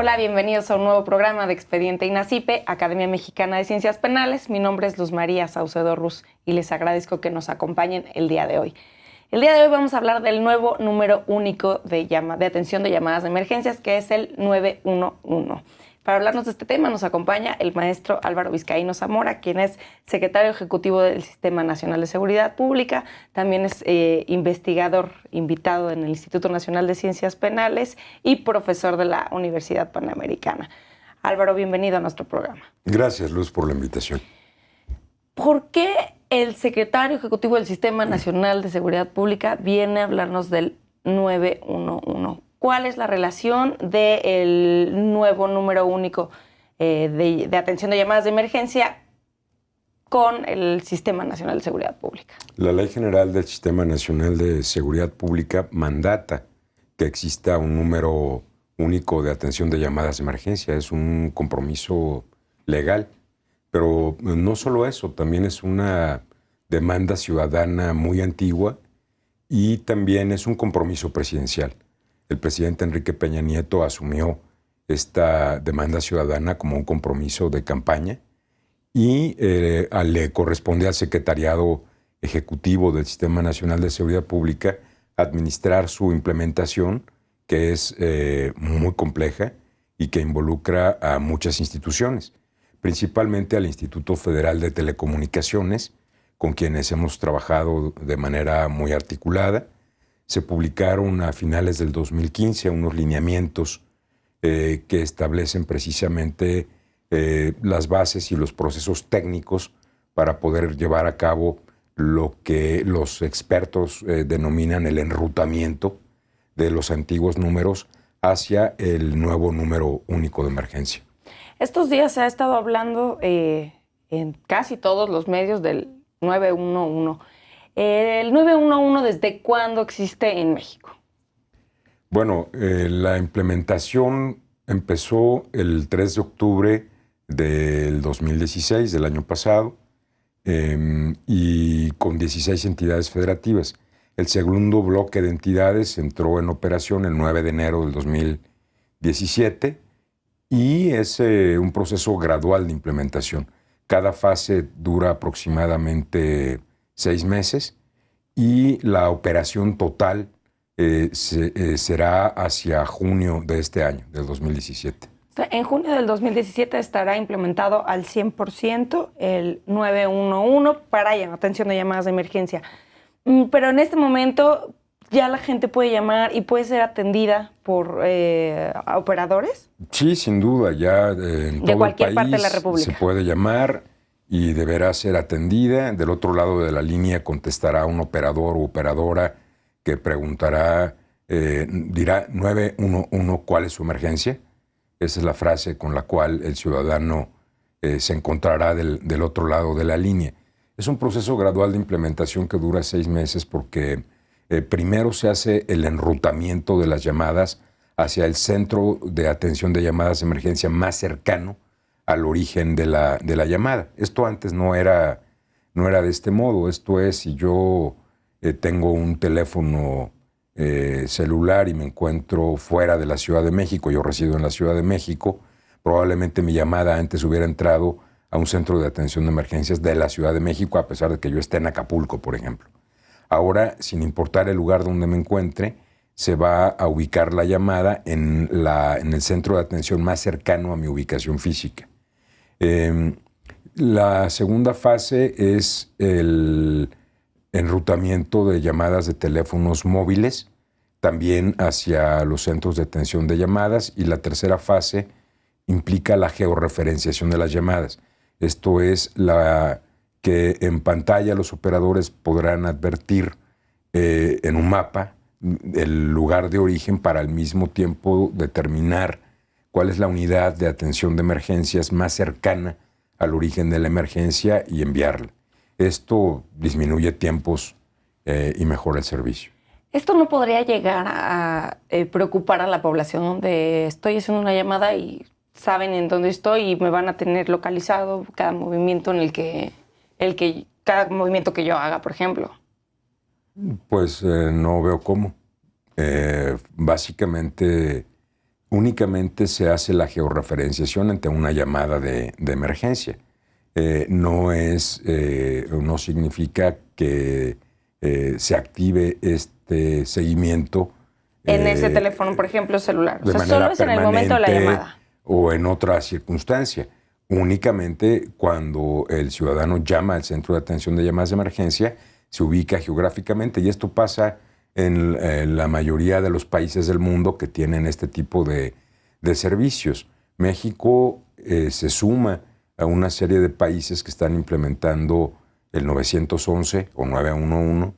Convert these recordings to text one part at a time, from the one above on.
Hola, bienvenidos a un nuevo programa de Expediente INACIPE, Academia Mexicana de Ciencias Penales. Mi nombre es Luz María Saucedo Ruz y les agradezco que nos acompañen el día de hoy. El día de hoy vamos a hablar del nuevo número único de atención de llamadas de emergencias, que es el 911. Para hablarnos de este tema nos acompaña el maestro Álvaro Vizcaíno Zamora, quien es secretario ejecutivo del Sistema Nacional de Seguridad Pública, también es investigador invitado en el Instituto Nacional de Ciencias Penales y profesor de la Universidad Panamericana. Álvaro, bienvenido a nuestro programa. Gracias, Luz, por la invitación. ¿Por qué el secretario ejecutivo del Sistema Nacional de Seguridad Pública viene a hablarnos del 911? ¿Cuál es la relación del nuevo número único de atención de llamadas de emergencia con el Sistema Nacional de Seguridad Pública? La Ley General del Sistema Nacional de Seguridad Pública mandata que exista un número único de atención de llamadas de emergencia. Es un compromiso legal. Pero no solo eso, también es una demanda ciudadana muy antigua y también es un compromiso presidencial. El presidente Enrique Peña Nieto asumió esta demanda ciudadana como un compromiso de campaña y le corresponde al Secretariado Ejecutivo del Sistema Nacional de Seguridad Pública administrar su implementación, que es muy compleja y que involucra a muchas instituciones, principalmente al Instituto Federal de Telecomunicaciones, con quienes hemos trabajado de manera muy articulada. Se publicaron a finales del 2015 unos lineamientos que establecen precisamente las bases y los procesos técnicos para poder llevar a cabo lo que los expertos denominan el enrutamiento de los antiguos números hacia el nuevo número único de emergencia. Estos días se ha estado hablando en casi todos los medios del 911. ¿El 911 desde cuándo existe en México? Bueno, la implementación empezó el 3 de octubre del 2016, del año pasado, y con 16 entidades federativas. El segundo bloque de entidades entró en operación el 9 de enero del 2017 y es un proceso gradual de implementación. Cada fase dura aproximadamente 6 meses y la operación total será hacia junio de este año, del 2017. En junio del 2017 estará implementado al 100% el 911 para atención de llamadas de emergencia. Pero en este momento ya la gente puede llamar y puede ser atendida por operadores. Sí, sin duda, ya en todo cualquier el país parte de la República se puede llamar y deberá ser atendida. Del otro lado de la línea contestará un operador o operadora que preguntará, dirá 911, ¿cuál es su emergencia? Esa es la frase con la cual el ciudadano se encontrará del otro lado de la línea. Es un proceso gradual de implementación que dura 6 meses porque primero se hace el enrutamiento de las llamadas hacia el centro de atención de llamadas de emergencia más cercano al origen de la llamada. Esto antes no era de este modo. Esto es, si yo tengo un teléfono celular y me encuentro fuera de la Ciudad de México, yo resido en la Ciudad de México, probablemente mi llamada antes hubiera entrado a un centro de atención de emergencias de la Ciudad de México, a pesar de que yo esté en Acapulco, por ejemplo. Ahora, sin importar el lugar donde me encuentre, se va a ubicar la llamada en el centro de atención más cercano a mi ubicación física. La segunda fase es el enrutamiento de llamadas de teléfonos móviles, también hacia los centros de atención de llamadas, y la tercera fase implica la georreferenciación de las llamadas. Esto es que en pantalla los operadores podrán advertir en un mapa el lugar de origen para al mismo tiempo determinar cuál es la unidad de atención de emergencias más cercana al origen de la emergencia y enviarla. Esto disminuye tiempos y mejora el servicio. ¿Esto no podría llegar a preocupar a la población donde estoy haciendo una llamada y saben en dónde estoy y me van a tener localizado cada movimiento cada movimiento que yo haga, por ejemplo? Pues no veo cómo. Básicamente únicamente se hace la georreferenciación ante una llamada de emergencia. No significa que se active este seguimiento En ese teléfono, por ejemplo, celular. O de sea, manera solo es en el momento de la permanente llamada. o en otra circunstancia. Únicamente cuando el ciudadano llama al centro de atención de llamadas de emergencia, se ubica geográficamente, y esto pasa en la mayoría de los países del mundo que tienen este tipo de servicios. México se suma a una serie de países que están implementando el 911 o 911.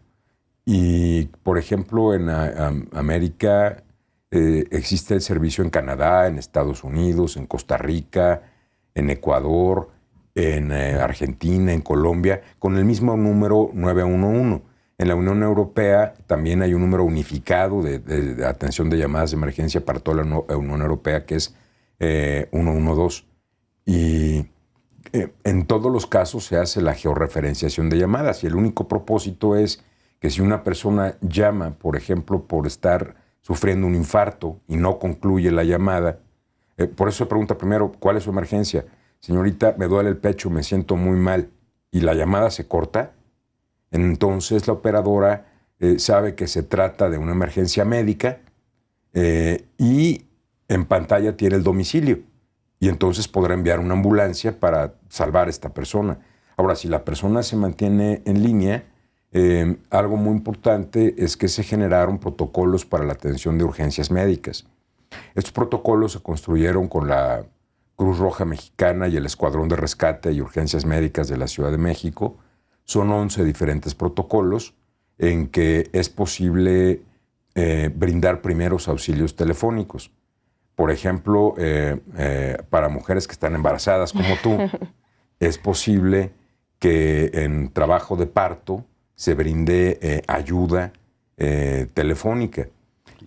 Y, por ejemplo, en América existe el servicio en Canadá, en Estados Unidos, en Costa Rica, en Ecuador, en Argentina, en Colombia, con el mismo número 911. En la Unión Europea también hay un número unificado de atención de llamadas de emergencia para toda la Unión Europea, que es 112. Y en todos los casos se hace la georreferenciación de llamadas, y el único propósito es que si una persona llama, por ejemplo, por estar sufriendo un infarto y no concluye la llamada, por eso se pregunta primero, ¿cuál es su emergencia? Señorita, me duele el pecho, me siento muy mal, y la llamada se corta, entonces la operadora sabe que se trata de una emergencia médica y en pantalla tiene el domicilio, y entonces podrá enviar una ambulancia para salvar a esta persona. Ahora, si la persona se mantiene en línea, algo muy importante es que se generaron protocolos para la atención de urgencias médicas. Estos protocolos se construyeron con la Cruz Roja Mexicana y el Escuadrón de Rescate y Urgencias Médicas de la Ciudad de México. Son 11 diferentes protocolos en que es posible brindar primeros auxilios telefónicos. Por ejemplo, para mujeres que están embarazadas como tú, es posible que en trabajo de parto se brinde ayuda telefónica.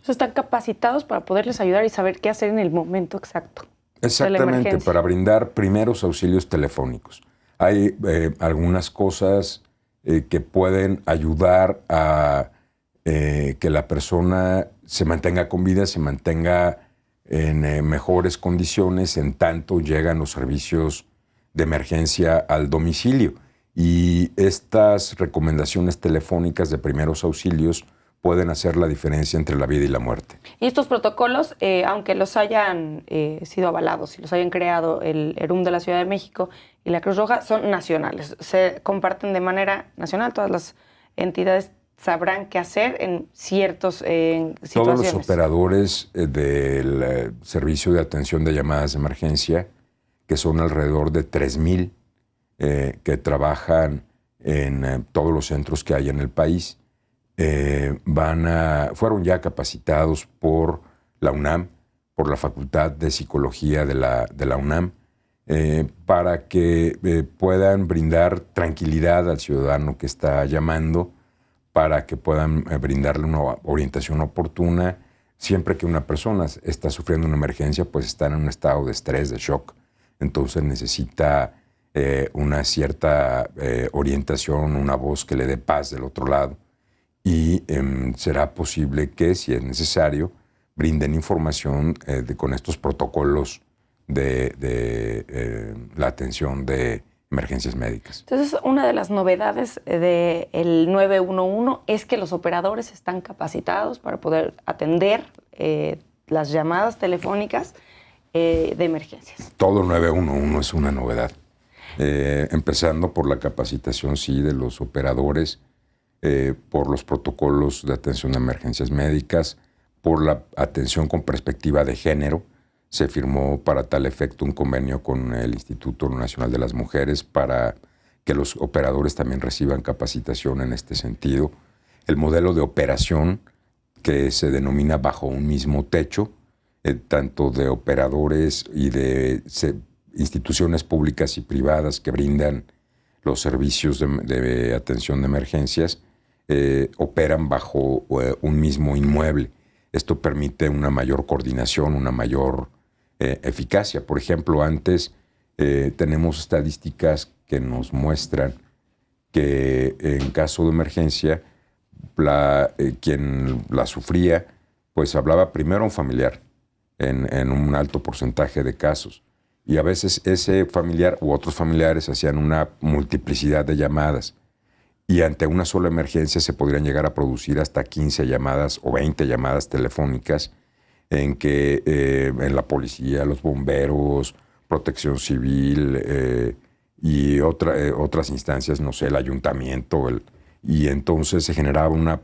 O sea, están capacitados para poderles ayudar y saber qué hacer en el momento exacto. Exactamente, para brindar primeros auxilios telefónicos. Hay algunas cosas que pueden ayudar a que la persona se mantenga con vida, se mantenga en mejores condiciones en tanto llegan los servicios de emergencia al domicilio. Y estas recomendaciones telefónicas de primeros auxilios pueden hacer la diferencia entre la vida y la muerte. Y estos protocolos, aunque los hayan sido avalados y los hayan creado el ERUM de la Ciudad de México y la Cruz Roja, son nacionales. Se comparten de manera nacional. Todas las entidades sabrán qué hacer en ciertas situaciones. Todos los operadores del servicio de atención de llamadas de emergencia, que son alrededor de 3,000, que trabajan en todos los centros que hay en el país, fueron ya capacitados por la UNAM, por la Facultad de Psicología de la UNAM, para que puedan brindar tranquilidad al ciudadano que está llamando, para que puedan brindarle una orientación oportuna. Siempre que una persona está sufriendo una emergencia, pues está en un estado de estrés, de shock, entonces necesita una cierta orientación, una voz que le dé paz del otro lado. Y será posible que, si es necesario, brinden información con estos protocolos de la atención de emergencias médicas. Entonces, una de las novedades del 911 es que los operadores están capacitados para poder atender las llamadas telefónicas de emergencias. Todo el 911 es una novedad. Empezando por la capacitación, sí, de los operadores, por los protocolos de atención de emergencias médicas, por la atención con perspectiva de género. Se firmó para tal efecto un convenio con el Instituto Nacional de las Mujeres para que los operadores también reciban capacitación en este sentido. El modelo de operación, que se denomina bajo un mismo techo, tanto de operadores y de instituciones públicas y privadas que brindan los servicios de atención de emergencias, operan bajo un mismo inmueble. Esto permite una mayor coordinación, una mayor eficacia. Por ejemplo, antes tenemos estadísticas que nos muestran que en caso de emergencia, quien la sufría, pues hablaba primero a un familiar, en un alto porcentaje de casos. Y a veces ese familiar u otros familiares hacían una multiplicidad de llamadas. Y ante una sola emergencia se podrían llegar a producir hasta 15 llamadas o 20 llamadas telefónicas en que en la policía, los bomberos, protección civil y otras instancias, no sé, el ayuntamiento. Y entonces se generaba una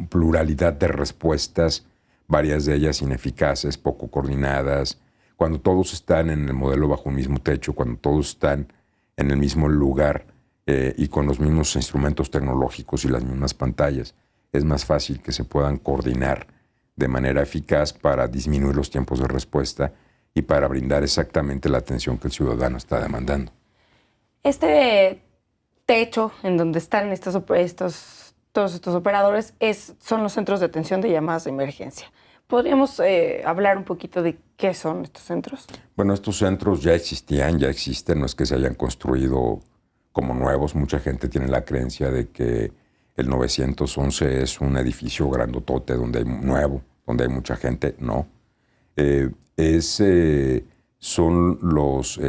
pluralidad de respuestas, varias de ellas ineficaces, poco coordinadas. Cuando todos están en el modelo bajo un mismo techo, cuando todos están en el mismo lugar y con los mismos instrumentos tecnológicos y las mismas pantallas, es más fácil que se puedan coordinar de manera eficaz para disminuir los tiempos de respuesta y para brindar exactamente la atención que el ciudadano está demandando. Este techo en donde están todos estos operadores son los centros de atención de llamadas de emergencia. ¿Podríamos hablar un poquito de qué son estos centros? Bueno, estos centros ya existían, ya existen, no es que se hayan construido como nuevos. Mucha gente tiene la creencia de que el 911 es un edificio grandotote donde hay mucha gente. No. Son los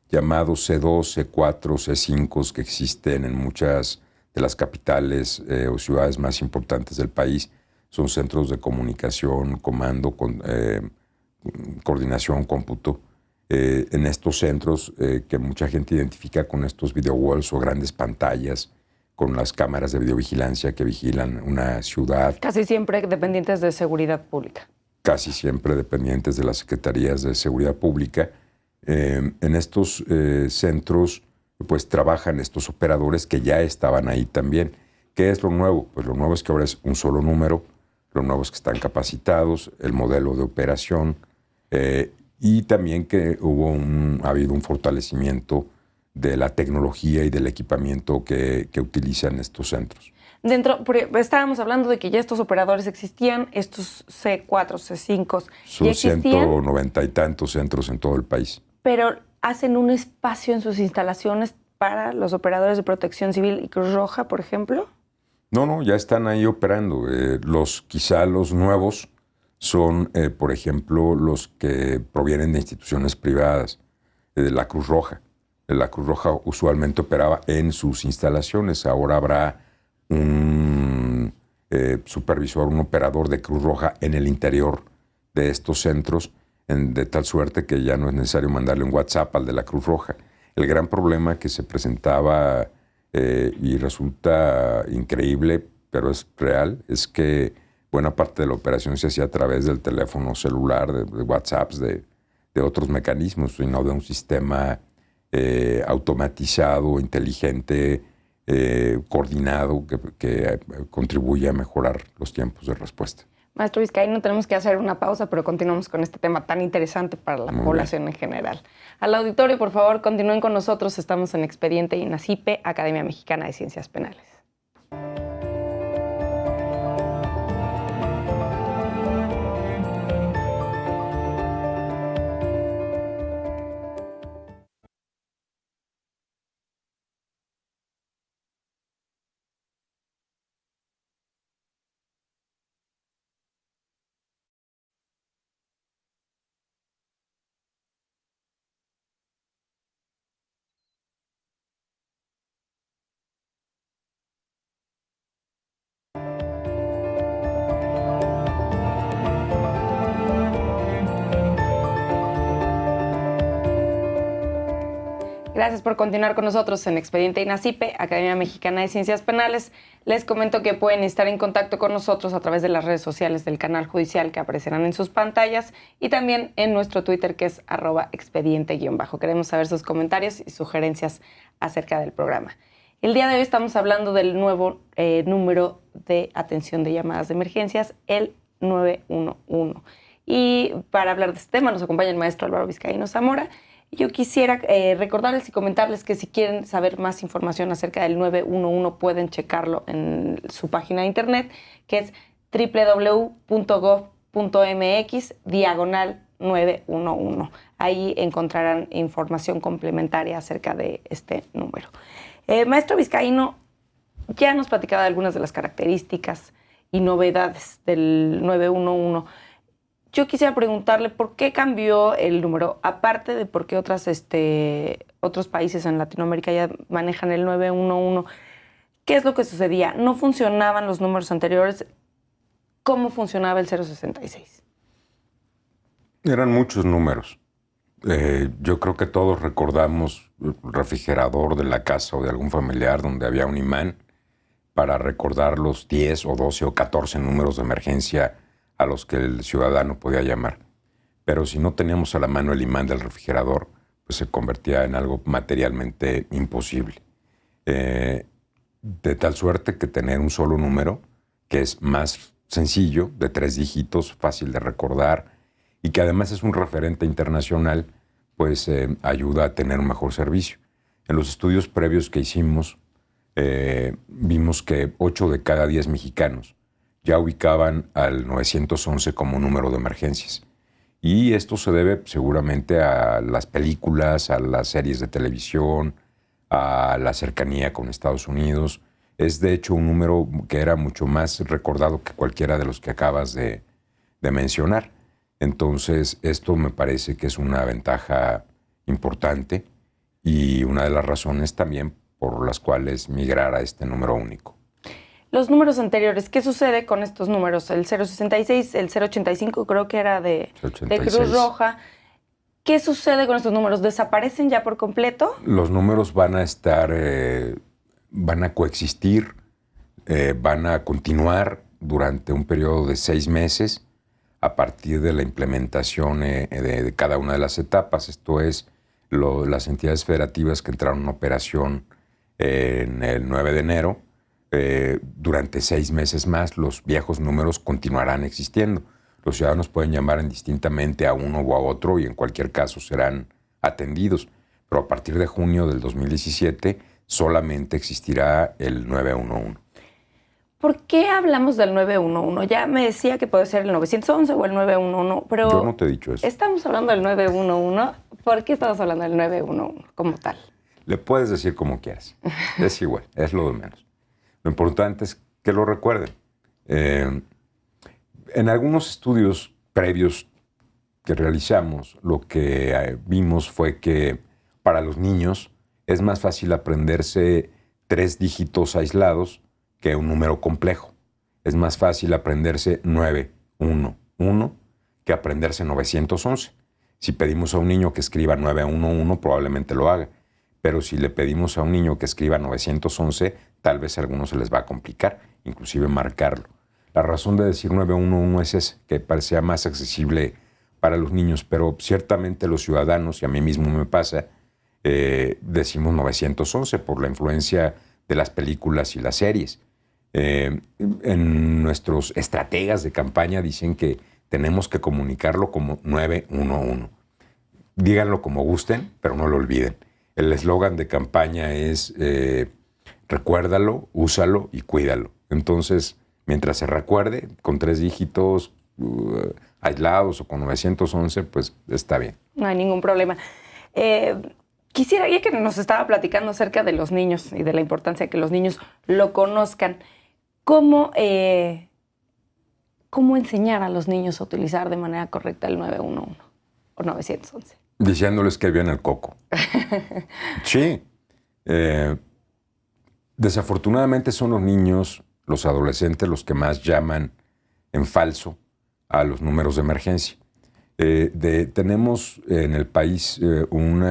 llamados C2, C4, C5 que existen en muchas de las capitales o ciudades más importantes del país. Son centros de comunicación, comando, coordinación, cómputo. En estos centros que mucha gente identifica con estos video walls o grandes pantallas, con las cámaras de videovigilancia que vigilan una ciudad. Casi siempre dependientes de seguridad pública. Casi siempre dependientes de las secretarías de seguridad pública. En estos centros pues trabajan estos operadores que ya estaban ahí también. ¿Qué es lo nuevo? Pues lo nuevo es que ahora es un solo número, lo nuevo es que están capacitados, el modelo de operación y también que ha habido un fortalecimiento de la tecnología y del equipamiento que utilizan estos centros. Estábamos hablando de que ya estos operadores existían, estos C4, C5. Son 190 y tantos centros en todo el país. Pero hacen un espacio en sus instalaciones para los operadores de Protección Civil y Cruz Roja, por ejemplo. No, ya están ahí operando. Quizá los nuevos son, por ejemplo, los que provienen de instituciones privadas, de la Cruz Roja. La Cruz Roja usualmente operaba en sus instalaciones. Ahora habrá un supervisor, un operador de Cruz Roja en el interior de estos centros, de tal suerte que ya no es necesario mandarle un WhatsApp al de la Cruz Roja. El gran problema que se presentaba y resulta increíble, pero es real, es que buena parte de la operación se hacía a través del teléfono celular, de WhatsApps, de otros mecanismos, y no de un sistema automatizado, inteligente, coordinado, que contribuye a mejorar los tiempos de respuesta. Maestro Vizcaíno, tenemos que hacer una pausa, pero continuamos con este tema tan interesante para la población en general. Al auditorio, por favor, continúen con nosotros. Estamos en Expediente INACIPE, Academia Mexicana de Ciencias Penales. Gracias por continuar con nosotros en Expediente INACIPE, Academia Mexicana de Ciencias Penales. Les comento que pueden estar en contacto con nosotros a través de las redes sociales del canal judicial que aparecerán en sus pantallas y también en nuestro Twitter, que es @expediente_. Queremos saber sus comentarios y sugerencias acerca del programa. El día de hoy estamos hablando del nuevo número de atención de llamadas de emergencias, el 911. Y para hablar de este tema nos acompaña el maestro Álvaro Vizcaíno Zamora. Yo quisiera recordarles y comentarles que si quieren saber más información acerca del 911 pueden checarlo en su página de internet, que es www.gov.mx/911. Ahí encontrarán información complementaria acerca de este número. Maestro Vizcaíno, ya nos platicaba de algunas de las características y novedades del 911. yo quisiera preguntarle por qué cambió el número, aparte de por qué otros países en Latinoamérica ya manejan el 911. ¿Qué es lo que sucedía? ¿No funcionaban los números anteriores? ¿Cómo funcionaba el 066? Eran muchos números. Yo creo que todos recordamos el refrigerador de la casa o de algún familiar donde había un imán para recordar los 10 o 12 o 14 números de emergencia a los que el ciudadano podía llamar. Pero si no teníamos a la mano el imán del refrigerador, pues se convertía en algo materialmente imposible. De tal suerte que tener un solo número, que es más sencillo, de 3 dígitos, fácil de recordar, y que además es un referente internacional, pues ayuda a tener un mejor servicio. En los estudios previos que hicimos, vimos que 8 de cada 10 mexicanos ya ubicaban al 911 como número de emergencias. Y esto se debe seguramente a las películas, a las series de televisión, a la cercanía con Estados Unidos. Es de hecho un número que era mucho más recordado que cualquiera de los que acabas de mencionar. Entonces, esto me parece que es una ventaja importante y una de las razones también por las cuales migrar a este número único. Los números anteriores, ¿qué sucede con estos números? El 066, el 085 creo que era de Cruz Roja. ¿Qué sucede con estos números? ¿Desaparecen ya por completo? Los números van a estar, van a coexistir, van a continuar durante un periodo de 6 meses a partir de la implementación de cada una de las etapas. Esto es, las entidades federativas que entraron en operación en el 9 de enero, durante 6 meses más, los viejos números continuarán existiendo. Los ciudadanos pueden llamar indistintamente a uno o a otro y en cualquier caso serán atendidos. Pero a partir de junio del 2017 solamente existirá el 911. ¿Por qué hablamos del 911? Ya me decía que puede ser el 911 o el 911, pero... Yo no te he dicho eso. Estamos hablando del 911. ¿Por qué estamos hablando del 911 como tal? Le puedes decir como quieras. Es igual, es lo de menos. Lo importante es que lo recuerden. En algunos estudios previos que realizamos, lo que vimos fue que para los niños es más fácil aprenderse 3 dígitos aislados que un número complejo. Es más fácil aprenderse 911 que aprenderse 911. Si pedimos a un niño que escriba 911, probablemente lo haga. Pero si le pedimos a un niño que escriba 911, tal vez a algunos se les va a complicar, inclusive marcarlo. La razón de decir 911 es esa, que parecía más accesible para los niños, pero ciertamente los ciudadanos, y a mí mismo me pasa, decimos 911 por la influencia de las películas y las series. En nuestros estrategas de campaña dicen que tenemos que comunicarlo como 911. Díganlo como gusten, pero no lo olviden. El eslogan de campaña es recuérdalo, úsalo y cuídalo. Entonces, mientras se recuerde, con 3 dígitos aislados o con 911, pues está bien. No hay ningún problema. Quisiera, ya que nos estaba platicando acerca de los niños y de la importancia de que los niños lo conozcan, ¿cómo enseñar a los niños a utilizar de manera correcta el 911 o 911? Diciéndoles que viene el coco. Sí. Desafortunadamente son los niños, los adolescentes, los que más llaman en falso a los números de emergencia. Tenemos en el país un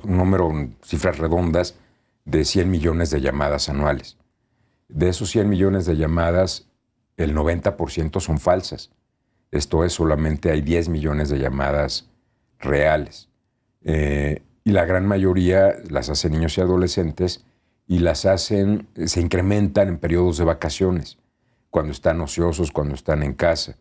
número, cifras redondas, de 100 millones de llamadas anuales. De esos 100 millones de llamadas, el 90% son falsas. Esto es, solamente hay 10 millones de llamadas reales. Y la gran mayoría las hacen niños y adolescentes y se incrementan en periodos de vacaciones, cuando están ociosos, cuando están en casa.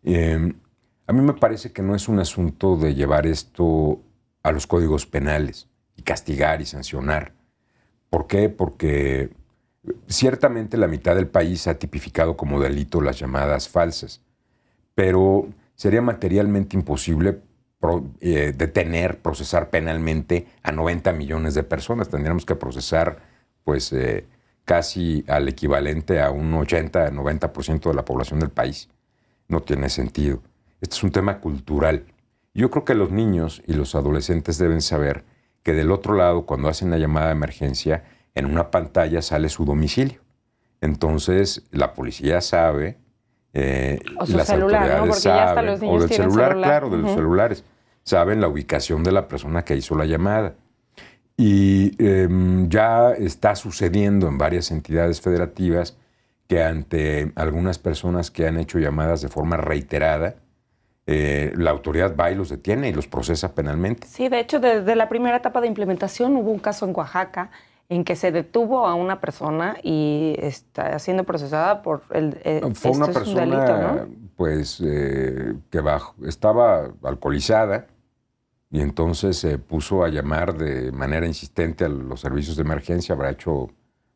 A mí me parece que no es un asunto de llevar esto a los códigos penales y castigar y sancionar. ¿Por qué? Porque ciertamente la mitad del país ha tipificado como delito las llamadas falsas, pero sería materialmente imposible detener, procesar penalmente a 90 millones de personas. Tendríamos que procesar pues casi al equivalente a un 80-90% de la población del país. No tiene sentido. Este es un tema cultural. Yo creo que los niños y los adolescentes deben saber que del otro lado, cuando hacen la llamada de emergencia, en una pantalla sale su domicilio. Entonces, la policía sabe, O su las celular, ¿no? autoridades Porque ya hasta saben, los o niños del tienen celular, celular. claro, de los celulares, saben la ubicación de la persona que hizo la llamada. Y ya está sucediendo en varias entidades federativas que ante algunas personas que han hecho llamadas de forma reiterada, la autoridad va y los detiene y los procesa penalmente. Sí, de hecho, desde la primera etapa de implementación hubo un caso en Oaxaca en que se detuvo a una persona y está siendo procesada por Fue una esto es un persona, delito, ¿no? pues, que estaba alcoholizada y entonces se puso a llamar de manera insistente a los servicios de emergencia. Habrá hecho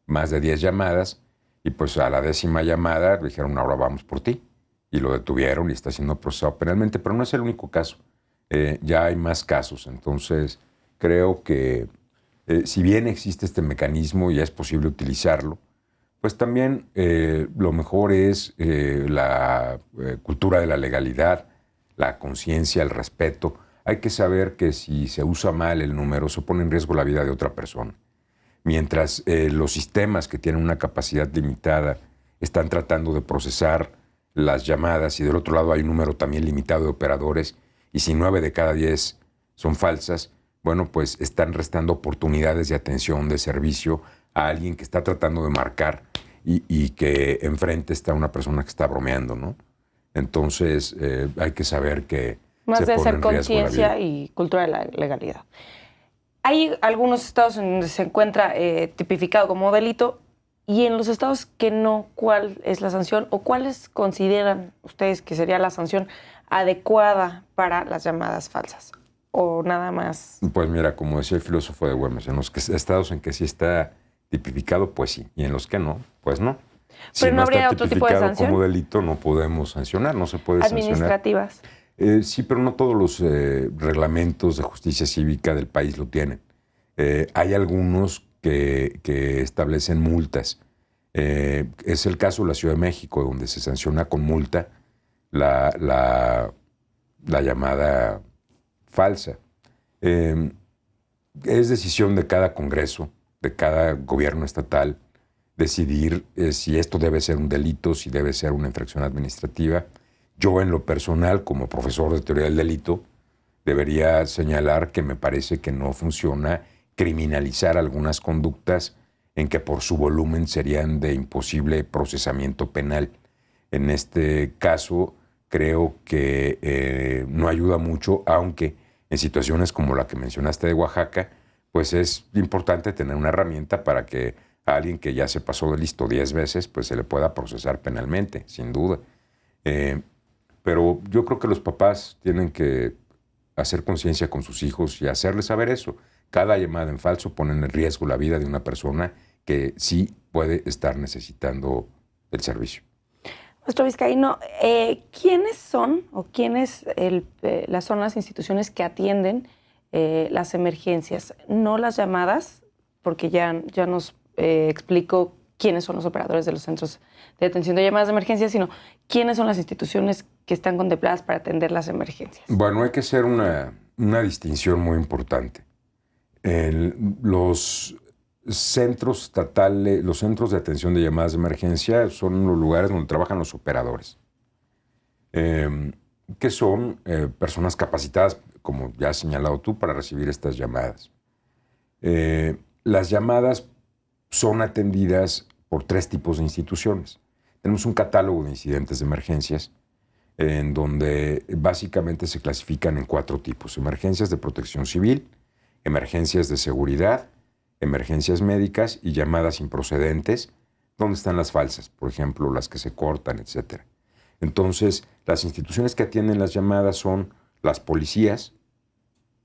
más de 10 llamadas y pues a la 10ª llamada le dijeron, ahora vamos por ti. Y lo detuvieron y está siendo procesado penalmente, pero no es el único caso. Ya hay más casos. Entonces, creo que si bien existe este mecanismo y es posible utilizarlo, pues también lo mejor es la cultura de la legalidad, la conciencia, el respeto. Hay que saber que si se usa mal el número, se pone en riesgo la vida de otra persona. Mientras los sistemas que tienen una capacidad limitada están tratando de procesar las llamadas y del otro lado hay un número también limitado de operadores y si 9 de cada 10 son falsas, bueno, pues están restando oportunidades de atención, de servicio a alguien que está tratando de marcar y que enfrente está una persona que está bromeando, ¿no? Entonces hay que saber que Más se de pone ser en riesgo la conciencia vida. y cultura de la legalidad. Hay algunos estados en donde se encuentra tipificado como delito y en los estados que no, ¿cuál es la sanción o cuáles consideran ustedes que sería la sanción adecuada para las llamadas falsas? ¿O nada más? Pues mira, como decía el filósofo de Güemes, en los estados en que sí está tipificado, pues sí, y en los que no, pues no. Si Pero no no está habría otro tipo de tipificado sanción. como delito, no podemos sancionar, no se puede sancionar. Administrativas. Sí, pero no todos los reglamentos de justicia cívica del país lo tienen. Hay algunos que establecen multas. Es el caso de la Ciudad de México, donde se sanciona con multa la llamada falsa. Es decisión de cada Congreso, de cada gobierno estatal, decidir si esto debe ser un delito, si debe ser una infracción administrativa. Yo, en lo personal, como profesor de teoría del delito, debería señalar que me parece que no funciona criminalizar algunas conductas en que por su volumen serían de imposible procesamiento penal. En este caso, creo que no ayuda mucho, aunque en situaciones como la que mencionaste de Oaxaca, pues es importante tener una herramienta para que a alguien que ya se pasó de listo 10 veces, pues se le pueda procesar penalmente, sin duda. Pero yo creo que los papás tienen que hacer conciencia con sus hijos y hacerles saber eso. Cada llamada en falso pone en riesgo la vida de una persona que sí puede estar necesitando el servicio. Maestro Vizcaíno, ¿quiénes son o quiénes son las instituciones que atienden las emergencias? No las llamadas, porque ya nos explicó quiénes son los operadores de los centros de atención de llamadas de emergencia, sino quiénes son las instituciones que están contempladas para atender las emergencias. Bueno, hay que hacer una distinción muy importante. Los centros estatales, los centros de atención de llamadas de emergencia son los lugares donde trabajan los operadores, que son personas capacitadas, como ya has señalado tú, para recibir estas llamadas. Las llamadas son atendidas por 3 tipos de instituciones. Tenemos un catálogo de incidentes de emergencias en donde básicamente se clasifican en 4 tipos: emergencias de protección civil, emergencias de seguridad, emergencias médicas y llamadas improcedentes, donde están las falsas, por ejemplo, las que se cortan, etc. Entonces, las instituciones que atienden las llamadas son las policías,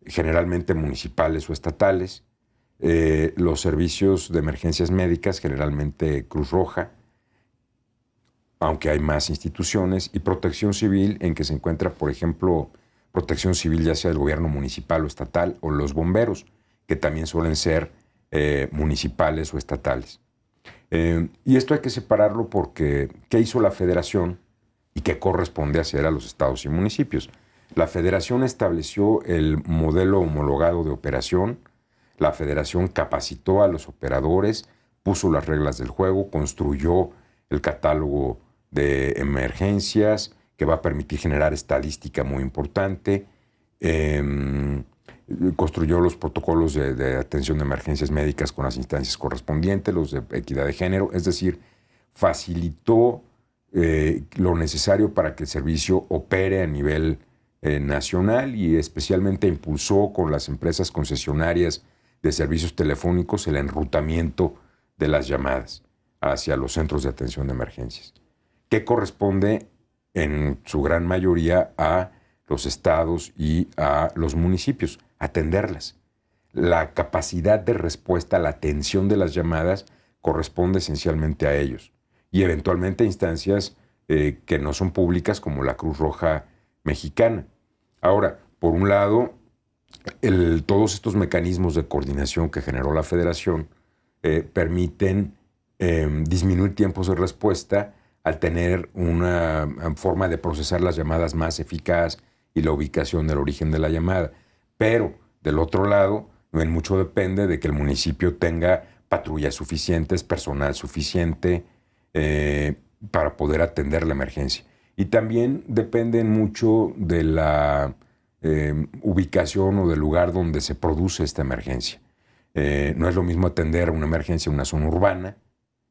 generalmente municipales o estatales, los servicios de emergencias médicas, generalmente Cruz Roja, aunque hay más instituciones, y protección civil, en que se encuentra, por ejemplo, protección civil ya sea del gobierno municipal o estatal, o los bomberos, que también suelen ser municipales o estatales. Y esto hay que separarlo porque, ¿qué hizo la Federación? y qué corresponde hacer a los estados y municipios. La Federación estableció el modelo homologado de operación, la Federación capacitó a los operadores, puso las reglas del juego, construyó el catálogo de emergencias que va a permitir generar estadística muy importante, construyó los protocolos de atención de emergencias médicas con las instancias correspondientes, los de equidad de género, es decir, facilitó lo necesario para que el servicio opere a nivel nacional y especialmente impulsó con las empresas concesionarias de servicios telefónicos el enrutamiento de las llamadas hacia los centros de atención de emergencias, que corresponde en su gran mayoría a los estados y a los municipios, atenderlas. La capacidad de respuesta a la atención de las llamadas corresponde esencialmente a ellos y eventualmente a instancias que no son públicas como la Cruz Roja Mexicana. Ahora, por un lado, todos estos mecanismos de coordinación que generó la Federación permiten disminuir tiempos de respuesta al tener una forma de procesar las llamadas más eficaz y la ubicación del origen de la llamada. Pero, del otro lado, en mucho depende de que el municipio tenga patrullas suficientes, personal suficiente para poder atender la emergencia. Y también depende mucho de la ubicación o del lugar donde se produce esta emergencia. No es lo mismo atender una emergencia en una zona urbana,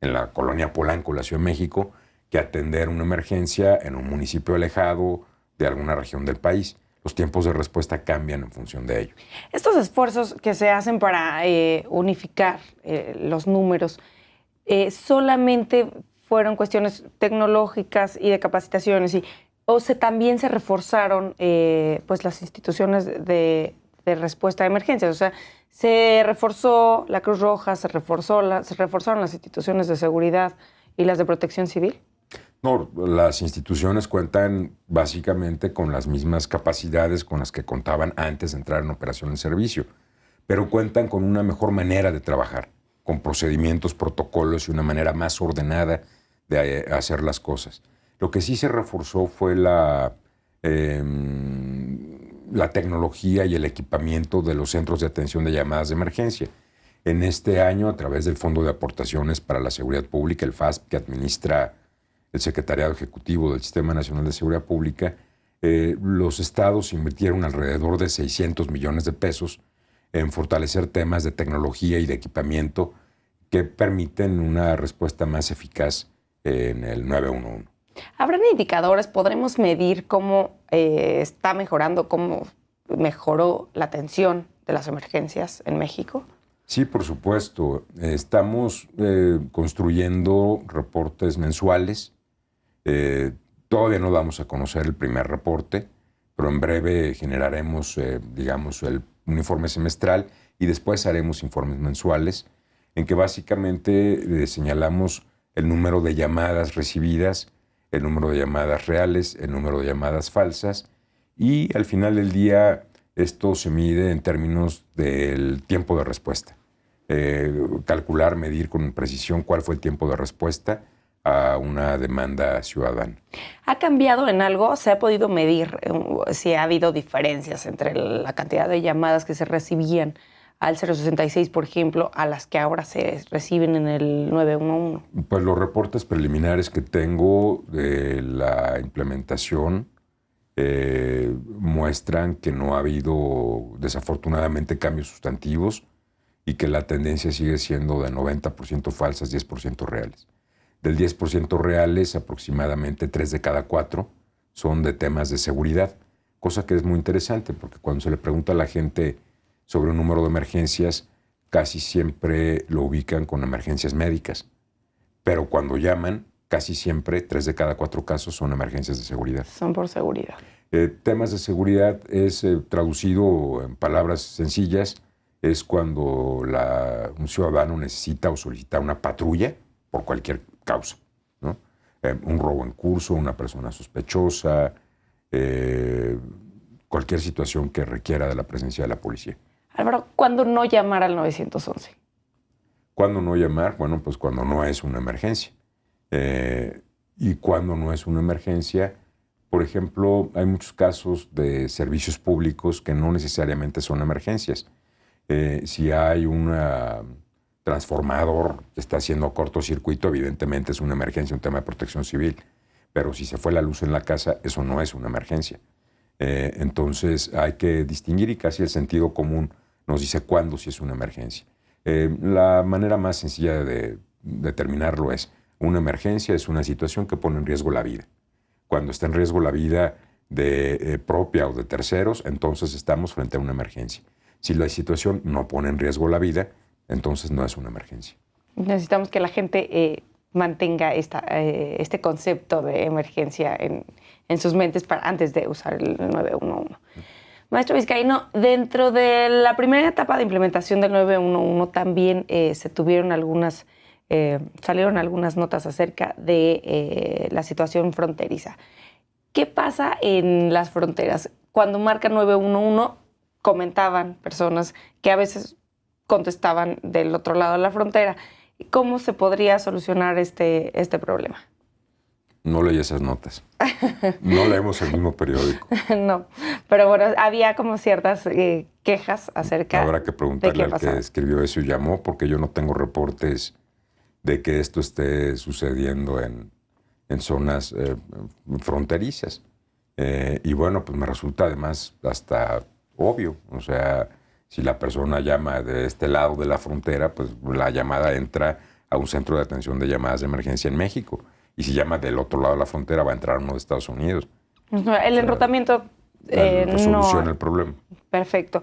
en la colonia Polanco, la Ciudad de México, que atender una emergencia en un municipio alejado de alguna región del país. Los tiempos de respuesta cambian en función de ello. Estos esfuerzos que se hacen para unificar los números, ¿solamente fueron cuestiones tecnológicas y de capacitaciones? También se reforzaron pues las instituciones de respuesta a emergencias? O sea, se reforzó la Cruz Roja, se reforzaron las instituciones de seguridad y las de protección civil. No, las instituciones cuentan básicamente con las mismas capacidades con las que contaban antes de entrar en operación en servicio, pero cuentan con una mejor manera de trabajar, con procedimientos, protocolos y una manera más ordenada de hacer las cosas. Lo que sí se reforzó fue la tecnología y el equipamiento de los centros de atención de llamadas de emergencia. En este año, a través del Fondo de Aportaciones para la Seguridad Pública, el FASP, que administra el Secretariado Ejecutivo del Sistema Nacional de Seguridad Pública, los estados invirtieron alrededor de 600 millones de pesos en fortalecer temas de tecnología y de equipamiento que permiten una respuesta más eficaz en el 911. ¿Habrán indicadores? ¿Podremos medir cómo está mejorando, cómo mejoró la atención de las emergencias en México? Sí, por supuesto. Estamos construyendo reportes mensuales. Todavía no vamos a conocer el primer reporte, pero en breve generaremos, un informe semestral y después haremos informes mensuales en que básicamente señalamos el número de llamadas recibidas, el número de llamadas reales, el número de llamadas falsas y al final del día esto se mide en términos del tiempo de respuesta. Calcular, medir con precisión cuál fue el tiempo de respuesta a una demanda ciudadana. ¿Ha cambiado en algo? ¿Se ha podido medir si ha habido diferencias entre la cantidad de llamadas que se recibían al 066, por ejemplo, a las que ahora se reciben en el 911? Pues los reportes preliminares que tengo de la implementación muestran que no ha habido, desafortunadamente, cambios sustantivos y que la tendencia sigue siendo de 90% falsas, 10% reales. Del 10% reales, aproximadamente 3 de cada 4 son de temas de seguridad, cosa que es muy interesante porque cuando se le pregunta a la gente sobre un número de emergencias, casi siempre lo ubican con emergencias médicas. Pero cuando llaman, casi siempre 3 de cada 4 casos son emergencias de seguridad. Son por seguridad. Temas de seguridad es traducido en palabras sencillas, es cuando un ciudadano necesita o solicita una patrulla por cualquier causa, ¿no? Un robo en curso, una persona sospechosa, cualquier situación que requiera de la presencia de la policía. Álvaro, ¿cuándo no llamar al 911? ¿Cuándo no llamar? Bueno, pues cuando no es una emergencia. y cuando no es una emergencia. Por ejemplo, hay muchos casos de servicios públicos que no necesariamente son emergencias. Si hay un transformador que está haciendo cortocircuito, evidentemente es una emergencia, un tema de protección civil. Pero si se fue la luz en la casa, eso no es una emergencia. Entonces hay que distinguir, y casi el sentido común nos dice cuándo sí es una emergencia. La manera más sencilla de determinarlo es: una emergencia es una situación que pone en riesgo la vida. Cuando está en riesgo la vida propia o de terceros, entonces estamos frente a una emergencia. Si la situación no pone en riesgo la vida, entonces no es una emergencia. Necesitamos que la gente mantenga este concepto de emergencia en sus mentes antes de usar el 911. Maestro Vizcaíno, dentro de la primera etapa de implementación del 911 también salieron algunas notas acerca de la situación fronteriza. ¿Qué pasa en las fronteras? Cuando marca 911, comentaban personas que a veces contestaban del otro lado de la frontera. ¿Cómo se podría solucionar este problema? No leí esas notas. No leemos el mismo periódico. No, pero bueno, había como ciertas quejas acerca de Habrá que preguntarle al que escribió eso y llamó, porque yo no tengo reportes de que esto esté sucediendo en zonas fronterizas. Y bueno, pues me resulta además hasta obvio. O sea, si la persona llama de este lado de la frontera, pues la llamada entra a un centro de atención de llamadas de emergencia en México. Y si llama del otro lado de la frontera, va a entrar a uno de Estados Unidos. El enrutamiento no soluciona el problema. Perfecto.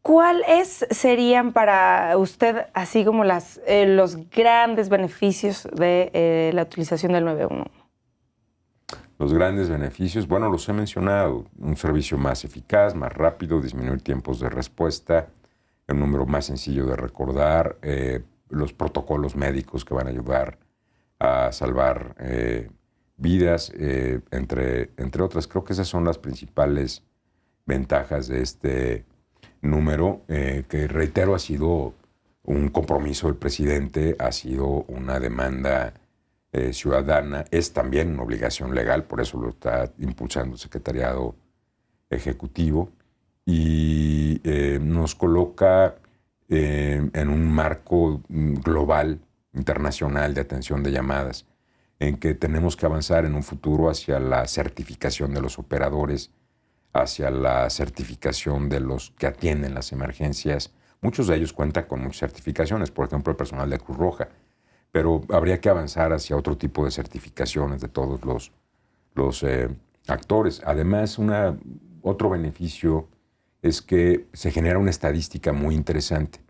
¿Cuáles serían para usted, así como los grandes beneficios de la utilización del 911? Los grandes beneficios, bueno, los he mencionado: un servicio más eficaz, más rápido, disminuir tiempos de respuesta, un número más sencillo de recordar, los protocolos médicos que van a ayudar a salvar vidas, entre otras. Creo que esas son las principales ventajas de este número, que reitero, ha sido un compromiso del presidente, ha sido una demanda ciudadana, es también una obligación legal, por eso lo está impulsando el Secretariado Ejecutivo, y nos coloca en un marco global, internacional, de atención de llamadas, en que tenemos que avanzar en un futuro hacia la certificación de los operadores, hacia la certificación de los que atienden las emergencias. Muchos de ellos cuentan con muchas certificaciones, por ejemplo, el personal de Cruz Roja, pero habría que avanzar hacia otro tipo de certificaciones de todos los actores. Además, otro beneficio es que se genera una estadística muy interesante.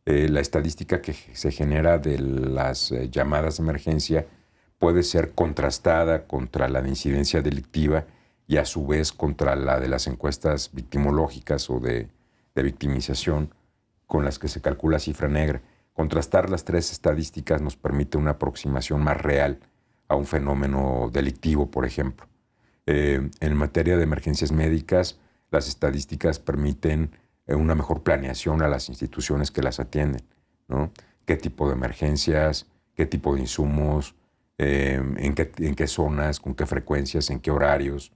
La estadística que se genera de las llamadas de emergencia puede ser contrastada contra la de incidencia delictiva y a su vez contra la de las encuestas victimológicas o de victimización, con las que se calcula cifra negra. Contrastar las tres estadísticas nos permite una aproximación más real a un fenómeno delictivo, por ejemplo. En materia de emergencias médicas, las estadísticas permiten una mejor planeación a las instituciones que las atienden, ¿no? ¿Qué tipo de emergencias, qué tipo de insumos, en qué zonas, con qué frecuencias, en qué horarios?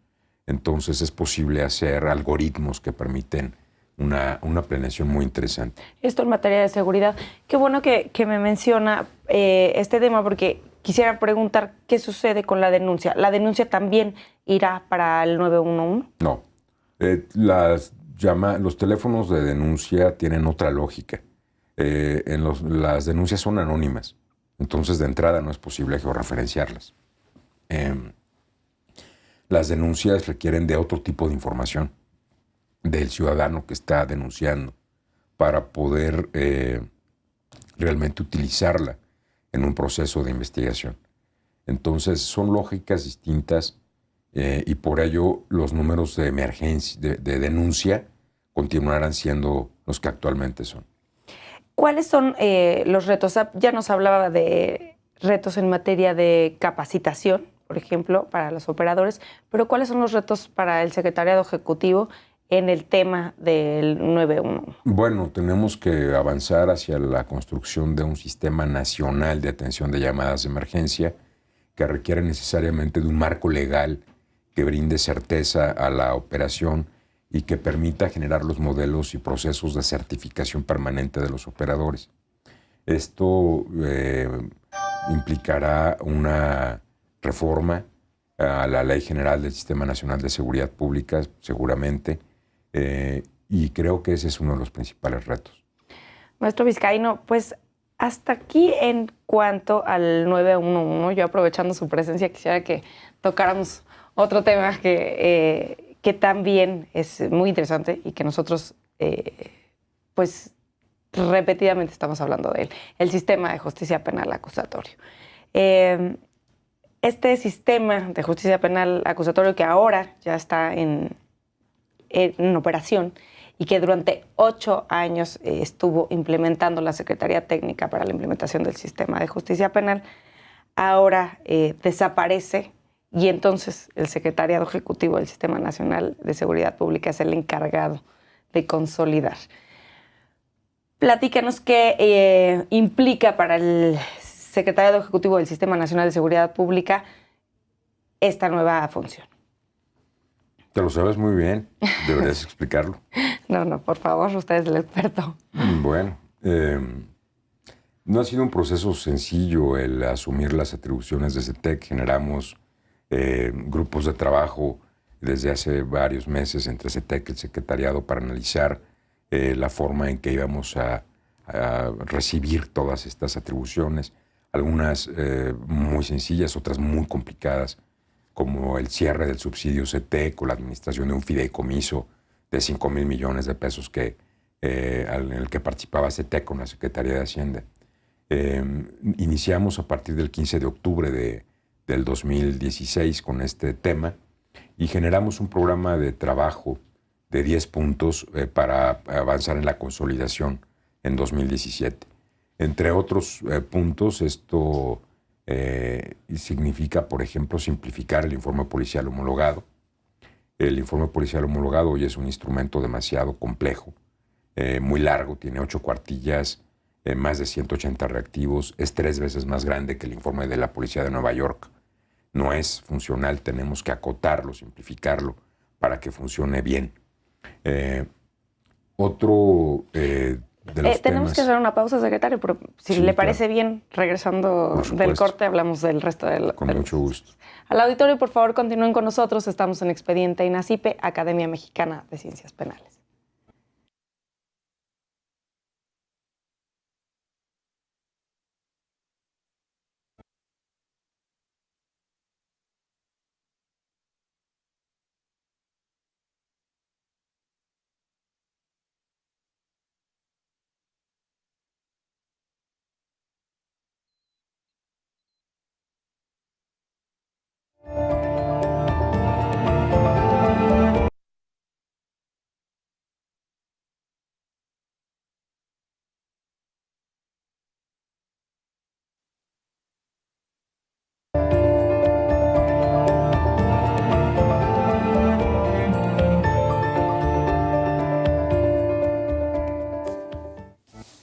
Entonces es posible hacer algoritmos que permiten una planeación muy interesante. Esto en materia de seguridad. Qué bueno que me menciona este tema, porque quisiera preguntar qué sucede con la denuncia. ¿La denuncia también irá para el 911? No. Los teléfonos de denuncia tienen otra lógica. Las denuncias son anónimas, entonces de entrada no es posible georreferenciarlas. Las denuncias requieren de otro tipo de información del ciudadano que está denunciando para poder realmente utilizarla en un proceso de investigación. Entonces son lógicas distintas y por ello los números de emergencia, de denuncia, continuarán siendo los que actualmente son. ¿Cuáles son los retos? Ya nos hablaba de retos en materia de capacitación, por ejemplo, para los operadores, pero ¿cuáles son los retos para el Secretariado Ejecutivo en el tema del 911? Bueno, tenemos que avanzar hacia la construcción de un sistema nacional de atención de llamadas de emergencia que requieren necesariamente de un marco legal que brinde certeza a la operación y que permita generar los modelos y procesos de certificación permanente de los operadores. Esto implicará una reforma a la Ley General del Sistema Nacional de Seguridad Pública, seguramente, y creo que ese es uno de los principales retos. Maestro Vizcaíno, pues hasta aquí en cuanto al 911, yo aprovechando su presencia quisiera que tocáramos otro tema que también es muy interesante y que nosotros pues repetidamente estamos hablando de él, el sistema de justicia penal acusatorio. Este sistema de justicia penal acusatorio que ahora ya está en operación y que durante 8 años estuvo implementando la Secretaría Técnica para la implementación del sistema de justicia penal, ahora desaparece y entonces el Secretariado Ejecutivo del Sistema Nacional de Seguridad Pública es el encargado de consolidar. Platícanos qué implica para el Secretariado Ejecutivo del Sistema Nacional de Seguridad Pública esta nueva función. Te lo sabes muy bien, deberías explicarlo. No, por favor, usted es el experto. Bueno, no ha sido un proceso sencillo el asumir las atribuciones de CETEC. Generamos grupos de trabajo desde hace varios meses entre CETEC y el secretariado para analizar la forma en que íbamos a recibir todas estas atribuciones, algunas muy sencillas, otras muy complicadas, como el cierre del subsidio CETEC o la administración de un fideicomiso de 5,000 millones de pesos en el que participaba CETEC con la Secretaría de Hacienda. Iniciamos a partir del 15 de octubre del 2016 con este tema y generamos un programa de trabajo de 10 puntos para avanzar en la consolidación en 2017. Entre otros puntos, esto significa, por ejemplo, simplificar el informe policial homologado. El informe policial homologado hoy es un instrumento demasiado complejo, muy largo, tiene 8 cuartillas, más de 180 reactivos, es 3 veces más grande que el informe de la Policía de Nueva York. No es funcional, tenemos que acotarlo, simplificarlo para que funcione bien. Otro de los tenemos temas... que hacer una pausa, secretario, pero si Sí, le parece claro. bien, regresando Por del supuesto. corte, hablamos del resto del... Con mucho gusto. Al auditorio, por favor, continúen con nosotros. Estamos en Expediente INACIPE, Academia Mexicana de Ciencias Penales.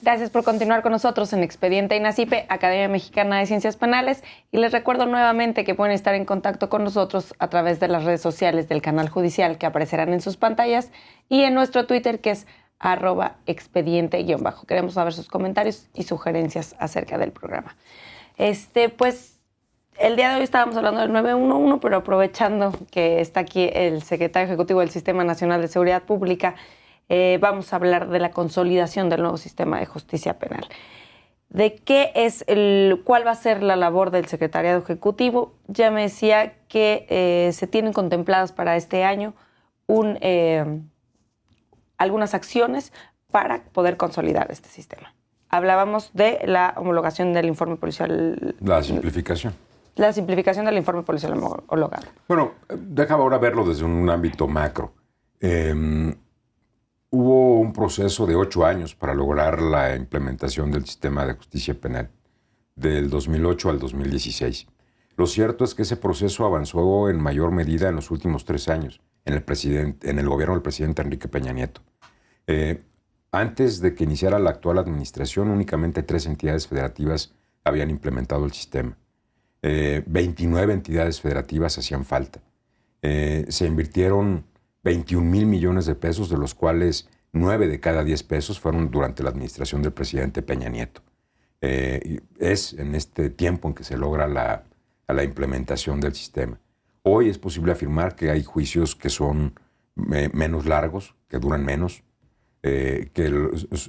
Gracias por continuar con nosotros en Expediente INACIPE, Academia Mexicana de Ciencias Penales. Y les recuerdo nuevamente que pueden estar en contacto con nosotros a través de las redes sociales del canal judicial que aparecerán en sus pantallas y en nuestro Twitter, que es @expediente_. Queremos saber sus comentarios y sugerencias acerca del programa. Pues el día de hoy estábamos hablando del 911, pero aprovechando que está aquí el secretario ejecutivo del Sistema Nacional de Seguridad Pública, vamos a hablar de la consolidación del nuevo sistema de justicia penal. ¿De cuál va a ser la labor del secretariado ejecutivo? Ya me decía que se tienen contempladas para este año algunas acciones para poder consolidar este sistema. Hablábamos de la homologación del informe policial. La simplificación. La simplificación del informe policial homologado. Bueno, déjame ahora verlo desde un ámbito macro. Hubo un proceso de 8 años para lograr la implementación del sistema de justicia penal, del 2008 al 2016. Lo cierto es que ese proceso avanzó en mayor medida en los últimos 3 años, en el gobierno del presidente Enrique Peña Nieto. Antes de que iniciara la actual administración, únicamente 3 entidades federativas habían implementado el sistema. 29 entidades federativas hacían falta. Se invirtieron 21,000 millones de pesos, de los cuales 9 de cada 10 pesos fueron durante la administración del presidente Peña Nieto. Es en este tiempo en que se logra la implementación del sistema. Hoy es posible afirmar que hay juicios que son menos largos, que duran menos, que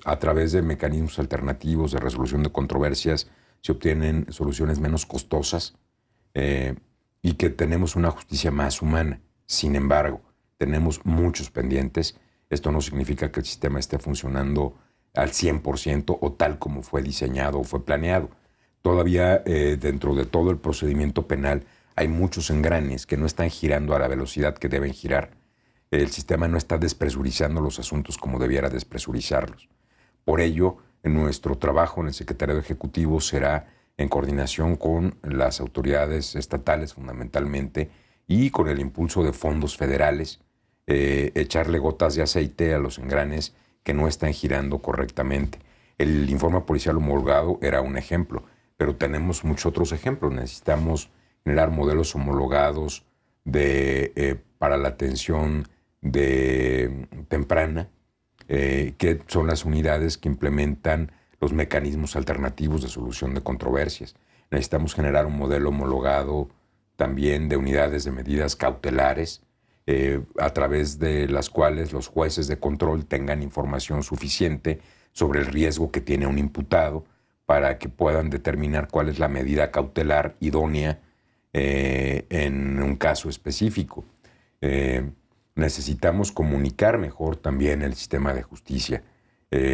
a través de mecanismos alternativos de resolución de controversias se obtienen soluciones menos costosas, y que tenemos una justicia más humana. Sin embargo, tenemos muchos pendientes. Esto no significa que el sistema esté funcionando al 100% o tal como fue diseñado o fue planeado. Todavía dentro de todo el procedimiento penal hay muchos engranes que no están girando a la velocidad que deben girar. El sistema no está despresurizando los asuntos como debiera despresurizarlos. Por ello, nuestro trabajo en el Secretariado Ejecutivo será en coordinación con las autoridades estatales fundamentalmente y con el impulso de fondos federales, echarle gotas de aceite a los engranes que no están girando correctamente. El informe policial homologado era un ejemplo, pero tenemos muchos otros ejemplos. Necesitamos generar modelos homologados para la atención temprana, que son las unidades que implementan los mecanismos alternativos de solución de controversias. Necesitamos generar un modelo homologado también de unidades de medidas cautelares, a través de las cuales los jueces de control tengan información suficiente sobre el riesgo que tiene un imputado para que puedan determinar cuál es la medida cautelar idónea en un caso específico. Necesitamos comunicar mejor también el sistema de justicia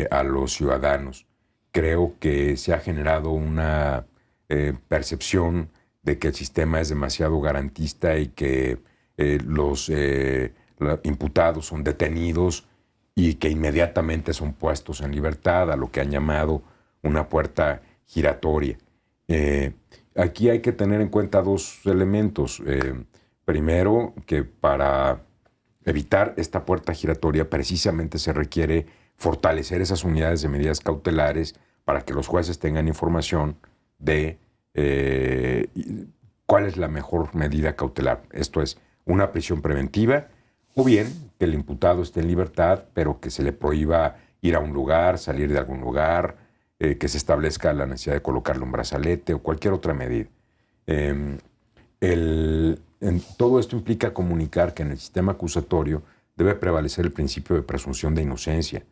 a los ciudadanos. Creo que se ha generado una percepción de que el sistema es demasiado garantista y que los imputados son detenidos y que inmediatamente son puestos en libertad, a lo que han llamado una puerta giratoria. Aquí hay que tener en cuenta dos elementos. Primero, que para evitar esta puerta giratoria precisamente se requiere fortalecer esas unidades de medidas cautelares para que los jueces tengan información de cuál es la mejor medida cautelar. Esto es, una prisión preventiva, o bien que el imputado esté en libertad, pero que se le prohíba ir a un lugar, salir de algún lugar, que se establezca la necesidad de colocarle un brazalete o cualquier otra medida. Todo esto implica comunicar que en el sistema acusatorio debe prevalecer el principio de presunción de inocencia.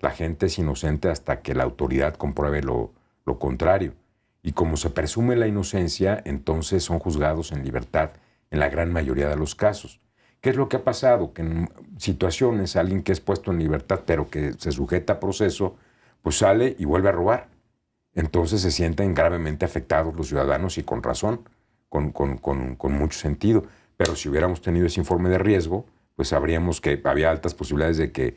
La gente es inocente hasta que la autoridad compruebe lo contrario. Y como se presume la inocencia, entonces son juzgados en libertad en la gran mayoría de los casos. ¿Qué es lo que ha pasado? Que en situaciones alguien que es puesto en libertad pero que se sujeta a proceso, pues sale y vuelve a robar. Entonces se sienten gravemente afectados los ciudadanos y con razón, con mucho sentido. Pero si hubiéramos tenido ese informe de riesgo, pues sabríamos que había altas posibilidades de que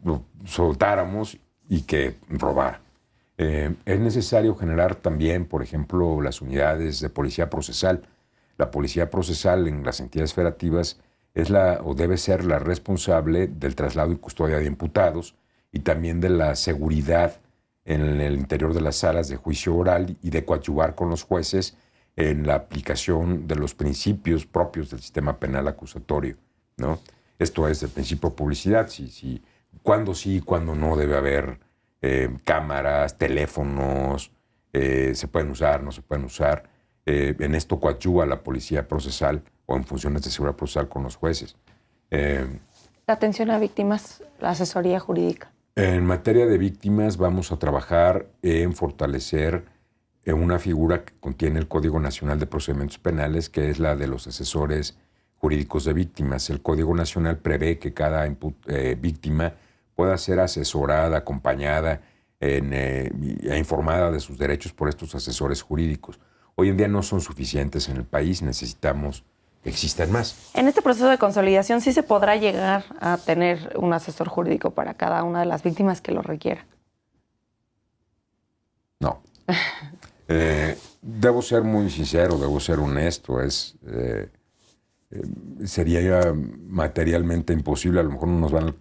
lo soltáramos y que robara. Es necesario generar también, por ejemplo, las unidades de policía procesal. La policía procesal en las entidades federativas es o debe ser la responsable del traslado y custodia de imputados y también de la seguridad en el interior de las salas de juicio oral y de coadyuvar con los jueces en la aplicación de los principios propios del sistema penal acusatorio, ¿no? Esto es el principio de publicidad, cuándo sí y cuándo no debe haber cámaras, teléfonos, se pueden usar, no se pueden usar. En esto coadyuva la policía procesal o en funciones de seguridad procesal con los jueces. La atención a víctimas, la asesoría jurídica. En materia de víctimas vamos a trabajar en fortalecer una figura que contiene el Código Nacional de Procedimientos Penales, que es la de los asesores jurídicos de víctimas. El Código Nacional prevé que cada víctima pueda ser asesorada, acompañada e informada de sus derechos por estos asesores jurídicos. Hoy en día no son suficientes en el país, necesitamos que existan más. En este proceso de consolidación sí se podrá llegar a tener un asesor jurídico para cada una de las víctimas que lo requiera. No. Debo ser muy sincero, debo ser honesto. Sería materialmente imposible, a lo mejor no nos van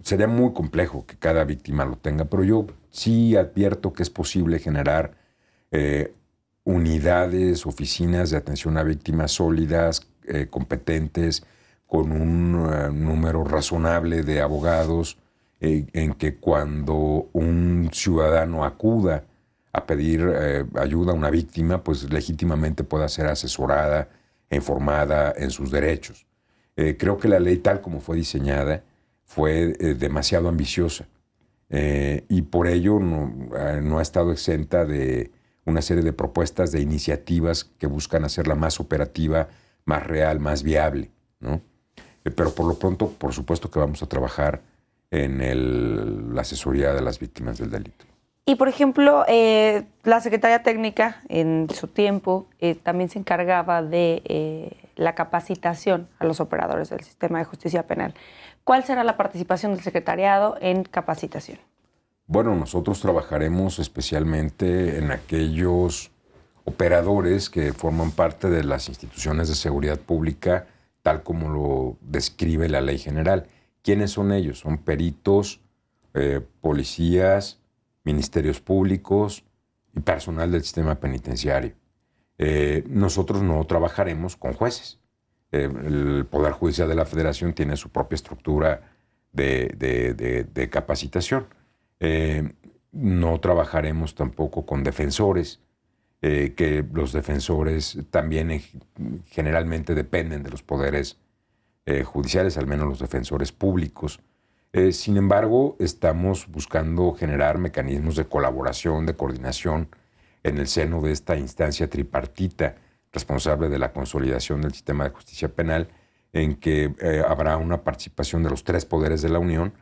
sería muy complejo que cada víctima lo tenga, pero yo sí advierto que es posible generar unidades, oficinas de atención a víctimas sólidas, competentes, con un número razonable de abogados, en que cuando un ciudadano acuda a pedir ayuda a una víctima, pues legítimamente pueda ser asesorada e informada en sus derechos. Creo que la ley tal como fue diseñada fue demasiado ambiciosa y por ello no ha estado exenta de una serie de propuestas, de iniciativas que buscan hacerla más operativa, más real, más viable, ¿no? Pero por lo pronto, por supuesto que vamos a trabajar en la asesoría de las víctimas del delito. Y, por ejemplo, la Secretaría Técnica en su tiempo también se encargaba de la capacitación a los operadores del sistema de justicia penal. ¿Cuál será la participación del secretariado en capacitación? Bueno, nosotros trabajaremos especialmente en aquellos operadores que forman parte de las instituciones de seguridad pública, tal como lo describe la ley general. ¿Quiénes son ellos? Son peritos, policías, ministerios públicos y personal del sistema penitenciario. Nosotros no trabajaremos con jueces. El Poder Judicial de la Federación tiene su propia estructura de capacitación. No trabajaremos tampoco con defensores, que los defensores también generalmente dependen de los poderes judiciales, al menos los defensores públicos. Sin embargo, estamos buscando generar mecanismos de colaboración, de coordinación en el seno de esta instancia tripartita responsable de la consolidación del sistema de justicia penal, en que habrá una participación de los tres poderes de la Unión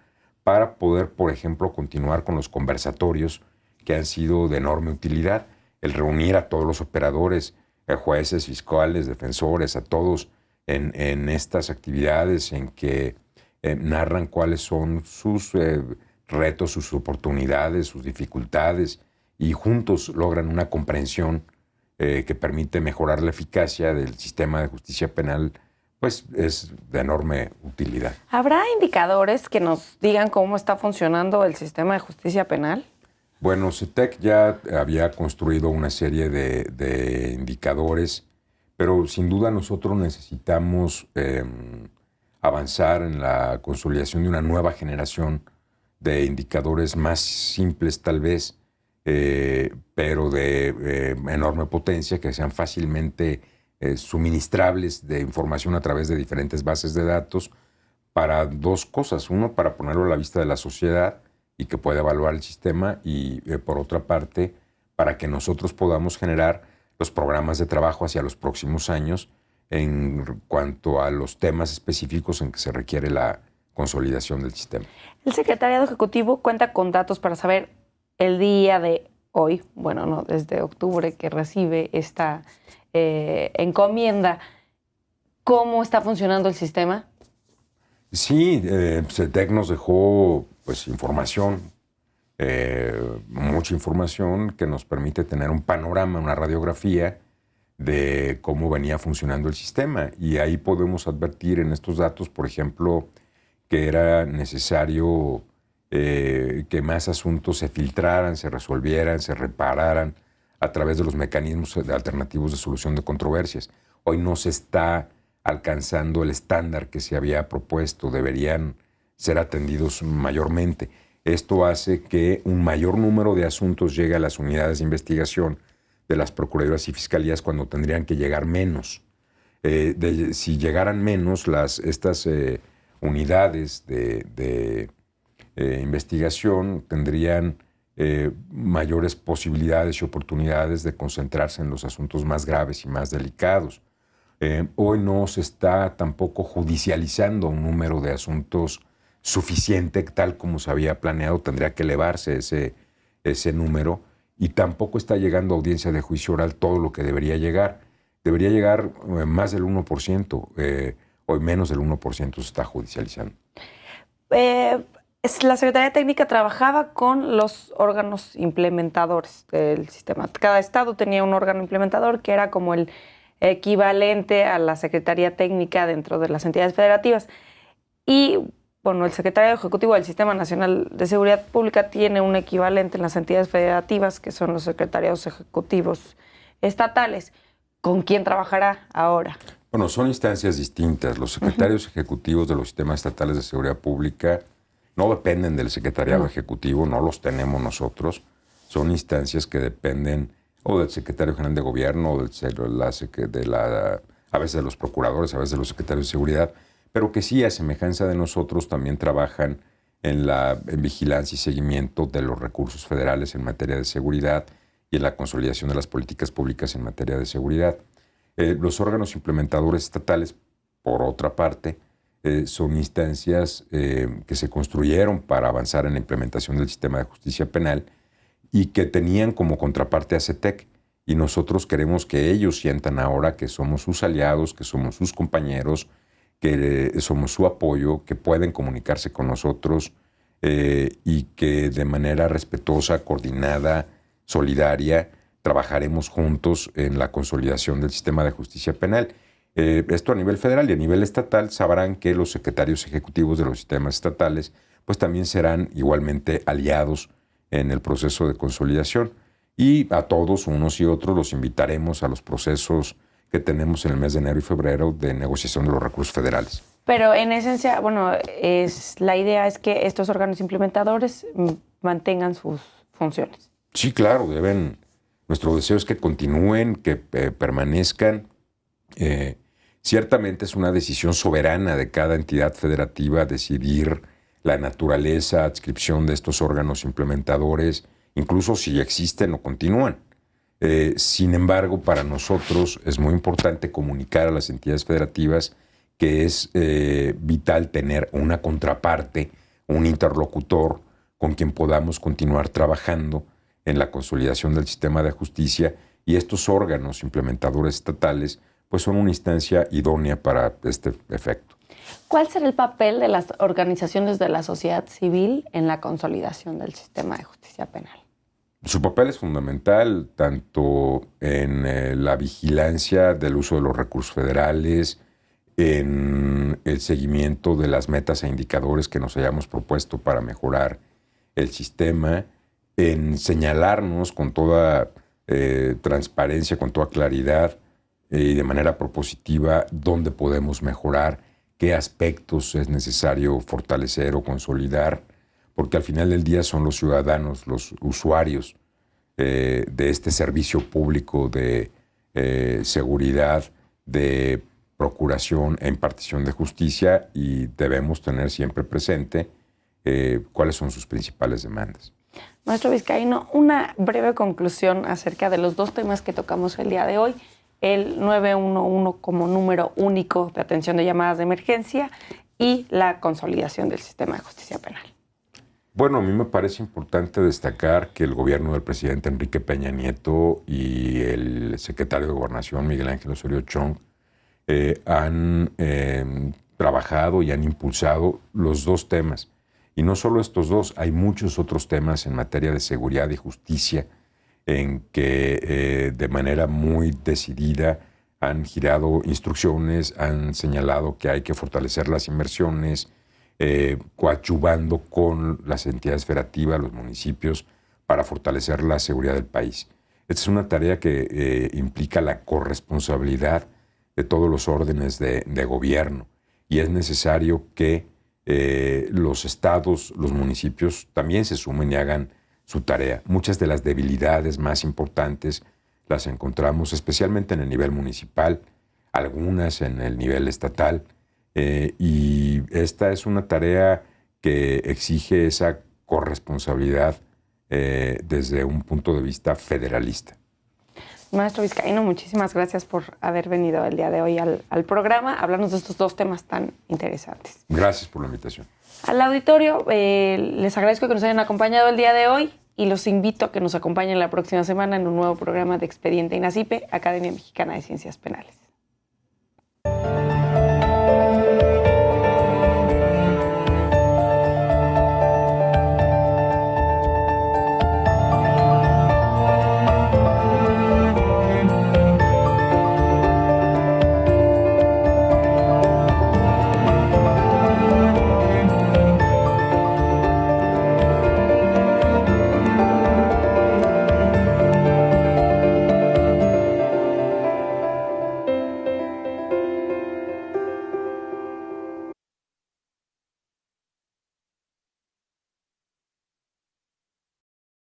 para poder, por ejemplo, continuar con los conversatorios que han sido de enorme utilidad, el reunir a todos los operadores, jueces, fiscales, defensores, a todos en estas actividades en que narran cuáles son sus retos, sus oportunidades, sus dificultades, y juntos logran una comprensión que permite mejorar la eficacia del sistema de justicia penal, pues es de enorme utilidad. ¿Habrá indicadores que nos digan cómo está funcionando el sistema de justicia penal? Bueno, CETEC ya había construido una serie de indicadores, pero sin duda nosotros necesitamos avanzar en la consolidación de una nueva generación de indicadores más simples tal vez, pero de enorme potencia, que sean fácilmente suministrables de información a través de diferentes bases de datos para dos cosas. Uno, para ponerlo a la vista de la sociedad y que pueda evaluar el sistema, y por otra parte, para que nosotros podamos generar los programas de trabajo hacia los próximos años en cuanto a los temas específicos en que se requiere la consolidación del sistema. El Secretariado Ejecutivo cuenta con datos para saber el día de hoy, bueno, no, desde octubre que recibe esta encomienda, ¿cómo está funcionando el sistema? Sí, CETEC nos dejó pues información, mucha información que nos permite tener un panorama, una radiografía de cómo venía funcionando el sistema. Y ahí podemos advertir en estos datos, por ejemplo, que era necesario que más asuntos se filtraran, se resolvieran, se repararan a través de los mecanismos alternativos de solución de controversias. Hoy no se está alcanzando el estándar que se había propuesto, deberían ser atendidos mayormente. Esto hace que un mayor número de asuntos llegue a las unidades de investigación de las procuradurías y fiscalías cuando tendrían que llegar menos. Si llegaran menos, estas unidades de investigación tendrían mayores posibilidades y oportunidades de concentrarse en los asuntos más graves y más delicados. Hoy no se está tampoco judicializando un número de asuntos suficiente, tal como se había planeado. Tendría que elevarse ese número, y tampoco está llegando a audiencia de juicio oral todo lo que debería llegar. Debería llegar más del 1%, hoy menos del 1% se está judicializando. La Secretaría Técnica trabajaba con los órganos implementadores del sistema. Cada estado tenía un órgano implementador que era como el equivalente a la Secretaría Técnica dentro de las entidades federativas. Y bueno, el Secretario Ejecutivo del Sistema Nacional de Seguridad Pública tiene un equivalente en las entidades federativas, que son los secretariados ejecutivos estatales. ¿Con quién trabajará ahora? Bueno, son instancias distintas. Los secretarios ejecutivos de los sistemas estatales de seguridad pública no dependen del secretariado ejecutivo, no los tenemos nosotros. Son instancias que dependen o del secretario general de gobierno, o a veces de los procuradores, a veces de los secretarios de seguridad, pero que sí, a semejanza de nosotros, también trabajan en vigilancia y seguimiento de los recursos federales en materia de seguridad y en la consolidación de las políticas públicas en materia de seguridad. Los órganos implementadores estatales, por otra parte, son instancias que se construyeron para avanzar en la implementación del sistema de justicia penal y que tenían como contraparte a CETEC. Y nosotros queremos que ellos sientan ahora que somos sus aliados, que somos sus compañeros, que somos su apoyo, que pueden comunicarse con nosotros y que de manera respetuosa, coordinada, solidaria, trabajaremos juntos en la consolidación del sistema de justicia penal. Esto a nivel federal y a nivel estatal sabrán que los secretarios ejecutivos de los sistemas estatales pues también serán igualmente aliados en el proceso de consolidación. Y a todos, unos y otros, los invitaremos a los procesos que tenemos en el mes de enero y febrero de negociación de los recursos federales. Pero en esencia, bueno, la idea es que estos órganos implementadores mantengan sus funciones. Sí, claro, nuestro deseo es que continúen, que permanezcan. Ciertamente es una decisión soberana de cada entidad federativa decidir la naturaleza, adscripción de estos órganos implementadores, incluso si existen o continúan. Sin embargo, para nosotros es muy importante comunicar a las entidades federativas que es vital tener una contraparte, un interlocutor con quien podamos continuar trabajando en la consolidación del sistema de justicia, y estos órganos implementadores estatales pues son una instancia idónea para este efecto. ¿Cuál será el papel de las organizaciones de la sociedad civil en la consolidación del sistema de justicia penal? Su papel es fundamental tanto en la vigilancia del uso de los recursos federales, en el seguimiento de las metas e indicadores que nos hayamos propuesto para mejorar el sistema, en señalarnos con toda transparencia, con toda claridad y de manera propositiva dónde podemos mejorar, qué aspectos es necesario fortalecer o consolidar, porque al final del día son los ciudadanos, los usuarios de este servicio público de seguridad, de procuración e impartición de justicia, y debemos tener siempre presente cuáles son sus principales demandas. Maestro Vizcaíno, una breve conclusión acerca de los dos temas que tocamos el día de hoy: el 911 como número único de atención de llamadas de emergencia y la consolidación del sistema de justicia penal. Bueno, a mí me parece importante destacar que el gobierno del presidente Enrique Peña Nieto y el secretario de Gobernación, Miguel Ángel Osorio Chong, han trabajado y han impulsado los dos temas. Y no solo estos dos, hay muchos otros temas en materia de seguridad y justicia en que de manera muy decidida han girado instrucciones, han señalado que hay que fortalecer las inversiones, coadyuvando con las entidades federativas, los municipios, para fortalecer la seguridad del país. Esta es una tarea que implica la corresponsabilidad de todos los órdenes de gobierno, y es necesario que los estados, los municipios también se sumen y hagan su tarea. Muchas de las debilidades más importantes las encontramos especialmente en el nivel municipal, algunas en el nivel estatal, y esta es una tarea que exige esa corresponsabilidad desde un punto de vista federalista. Maestro Vizcaíno, muchísimas gracias por haber venido el día de hoy al programa a hablarnos de estos dos temas tan interesantes. Gracias por la invitación. Al auditorio, les agradezco que nos hayan acompañado el día de hoy y los invito a que nos acompañen la próxima semana en un nuevo programa de Expediente INACIPE, Academia Mexicana de Ciencias Penales.